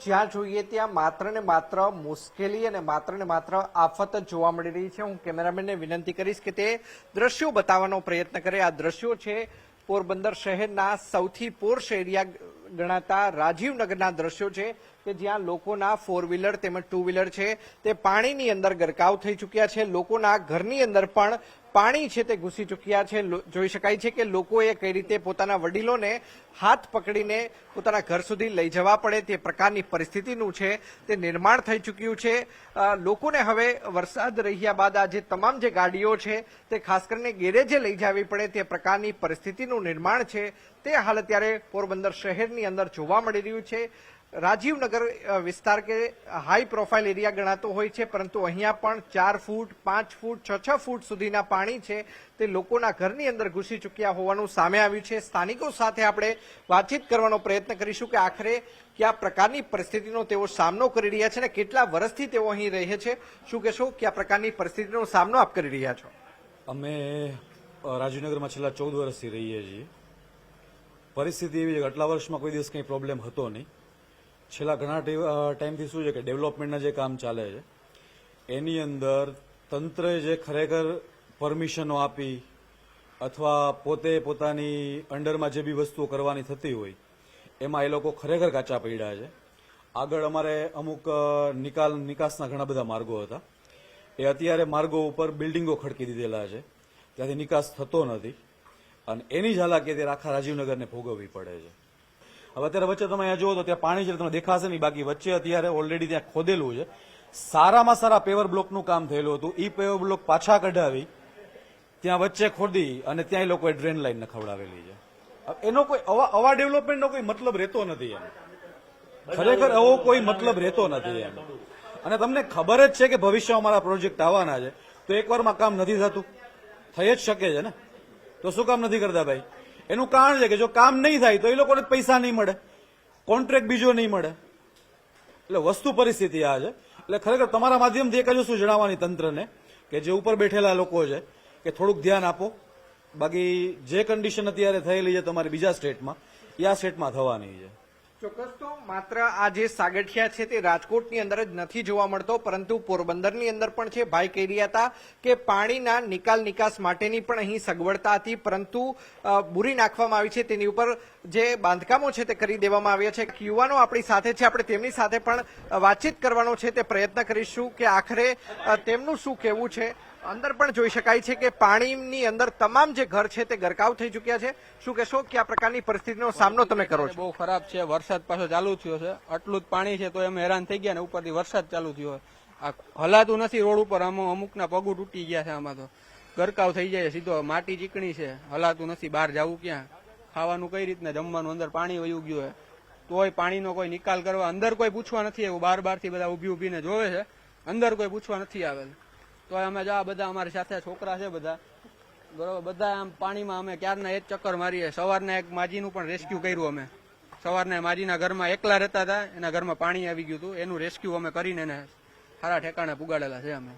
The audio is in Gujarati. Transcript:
જ્યાં જોઈએ ત્યાં માત્ર ને માત્ર મુશ્કેલી અને માત્ર ને માત્ર આફત જ જોવા મળી રહી છે। હું કેમેરામેનને વિનંતી કરીશ કે તે દ્રશ્યો બતાવવાનો પ્રયત્ન કરે। આ દ્રશ્યો છે પોરબંદર શહેરના સૌથી પોર્શ એરિયા ગણાતા રાજીવનગરના દ્રશ્યો છે કે જ્યાં લોકોના 4 વ્હીલર તેમજ 2 વ્હીલર છે તે પાણીની અંદર ગરકાવ થઈ ચૂક્યા છે। લોકોના ઘરની અંદર પણ પાણી છે તે ઘૂસી ચૂક્યા છે। જોઈ શકાય છે કે લોકોએ કઈ રીતે પોતાના વડીલોને હાથ પકડીને પોતાના ઘર સુધી લઈ જવા પડે તે પ્રકારની પરિસ્થિતિનું છે તે નિર્માણ થઈ ચૂક્યું છે। લોકોને હવે વરસાદ રહ્યા બાદ આ જે તમામ જે ગાડીઓ છે તે ખાસ કરીને ગેરેજે લઈ જવી પડે તે પ્રકારની પરિસ્થિતિનું નિર્માણ છે તે હાલ અત્યારે પોરબંદર શહેરની અંદર જોવા મળી રહ્યું છે। રાજીવનગર વિસ્તાર કે હાઈ પ્રોફાઇલ એરિયા ગણાતો હોય છે, પરંતુ અહીંયા પણ 4 ફૂટ 5 ફૂટ 6 ફૂટ સુધીના પાણી છે તે લોકોના ઘરની અંદર ઘૂસી ચૂક્યા હોવાનું સામે આવ્યું છે। સ્થાનિકો સાથે આપણે વાતચીત કરવાનો પ્રયત્ન કરીશું કે આખરે કયા પ્રકારની પરિસ્થિતિનો તેઓ સામનો કરી રહ્યા છે અને કેટલા વર્ષથી તેઓ અહીં રહે છે। શું કહેશો, કયા પ્રકારની પરિસ્થિતિનો સામનો આપ કરી રહ્યા છો? અમે રાજીવનગરમાં છેલ્લા 14 વર્ષથી રહીએ છીએ। પરિસ્થિતિ એવી છે કે આટલા વર્ષમાં કોઈ દિવસ કંઈ પ્રોબ્લેમ હતો નહીં। છેલ્લા ઘણા ટાઈમથી શું છે કે ડેવલપમેન્ટના જે કામ ચાલે છે એની અંદર તંત્રએ જે ખરેખર પરમિશનો આપી અથવા પોતે પોતાની અંડરમાં જે બી વસ્તુઓ કરવાની થતી હોય એમાં એ લોકો ખરેખર કાચા પડ્યા છે। આગળ અમારે અમુક નિકાસના ઘણા બધા માર્ગો હતા, એ અત્યારે માર્ગો ઉપર બિલ્ડિંગો ખડકી દીધેલા છે, ત્યાંથી નિકાસ થતો નથી અને એની જ હાલાકી અત્યારે આખા રાજીવનગરને ભોગવવી પડે છે। હવે અત્યારે વચ્ચે તમે અહીંયા જુઓ તો ત્યાં પાણી છે, તમને દેખાશે નહીં, બાકી વચ્ચે અત્યારે ઓલરેડી ત્યાં ખોદેલું છે। સારામાં સારા પેવર બ્લોકનું કામ થયેલું હતું, એ પેવર બ્લોક પાછા કઢાવી ત્યાં વચ્ચે ખોદી અને ત્યાં એ લોકોએ ડ્રેન લાઈન નખવડાવેલી છે। એનો કોઈ આવા ડેવલપમેન્ટનો કોઈ મતલબ રહેતો નથી એમ, ખરેખર આવો કોઈ મતલબ રહેતો નથી એમ। અને તમને ખબર જ છે કે ભવિષ્યમાં અમારા પ્રોજેક્ટ આવવાના છે, તો એકવારમાં કામ નથી થતું, થઈ જ શકે છે ને, તો શું કામ નથી કરતા ભાઈ? એનું કારણ છે કે જો કામ નહીં થાય તો એ લોકોને પૈસા નહીં મળે, કોન્ટ્રાક્ટ બીજો નહીં મળે, એટલે વસ્તુ પરિસ્થિતિ આ છે। એટલે ખરેખર તમારા માધ્યમથી એક જ વસ્તુ જણાવવાની તંત્રને કે જે ઉપર બેઠેલા લોકો છે કે થોડુંક ધ્યાન આપો, બાકી જે કન્ડિશન અત્યારે થયેલી છે તમારી બીજા સ્ટેટમાં એ આ સ્ટેટમાં થવાની છે। ચોક્કસ તો માત્ર આ જે સાગઠિયા છે તે રાજકોટની અંદર જ નથી જોવા મળતો, પરંતુ પોરબંદરની અંદર પણ છે। ભાઈ કહી રહ્યા હતા કે પાણીના નિકાસ માટેની પણ અહીં સગવડતા હતી, પરંતુ બુરી નાખવામાં આવી છે, તેની ઉપર જે બાંધકામો છે તે કરી દેવામાં આવ્યા છે। યુવાનો આપણી સાથે છે, આપણે તેમની સાથે પણ વાતચીત કરવાનો છે તે પ્રયત્ન કરીશું કે આખરે તેમનું શું કહેવું છે। અંદર પણ જોઈ શકાય છે કે પાણીની અંદર તમામ જે ઘર છે તે ગરકાવ થઈ ચૂક્યા છે। શું કહેશો કે આ પ્રકારની પરિસ્થિતિનો સામનો તમે કરો છો? બહુ ખરાબ છે, વરસાદ પાછો ચાલુ થયો છે, આટલું જ પાણી છે તો અમે હેરાન થઈ ગયા ને ઉપરથી વરસાદ ચાલુ થયો, આ હલાતું નથી રોડ ઉપર, અમુકના પગું તૂટી ગયા છે, આમાં તો ગરકાવ થઈ જાય, સીધો માટી ચીકણી છે, હલાતું નથી, બહાર જવું ક્યાં, ખાવાનું કઈ રીતના, જમવાનું અંદર પાણી વયું ગયું છે, તોય પાણીનો કોઈ નિકાલ કરવા અંદર કોઈ પૂછવા નથી આવ્યું, બાર થી બધા ઉભીને જોવે છે, અંદર કોઈ પૂછવા નથી આવેલ। તો અમે જા બધા અમારી સાથે છોકરા છે બધા બરોબર, બધા આમ પાણીમાં અમે ક્યારના એક ચક્કર મારીએ। સવારના એક માજીનું પણ રેસ્ક્યુ કર્યું અમે, સવારના માજીના ઘરમાં એકલા રહેતા હતા, એના ઘરમાં પાણી આવી ગયું હતું, એનું રેસ્ક્યુ અમે કરીને એને સારા ઠેકાણે પુગાડેલા છે અમે।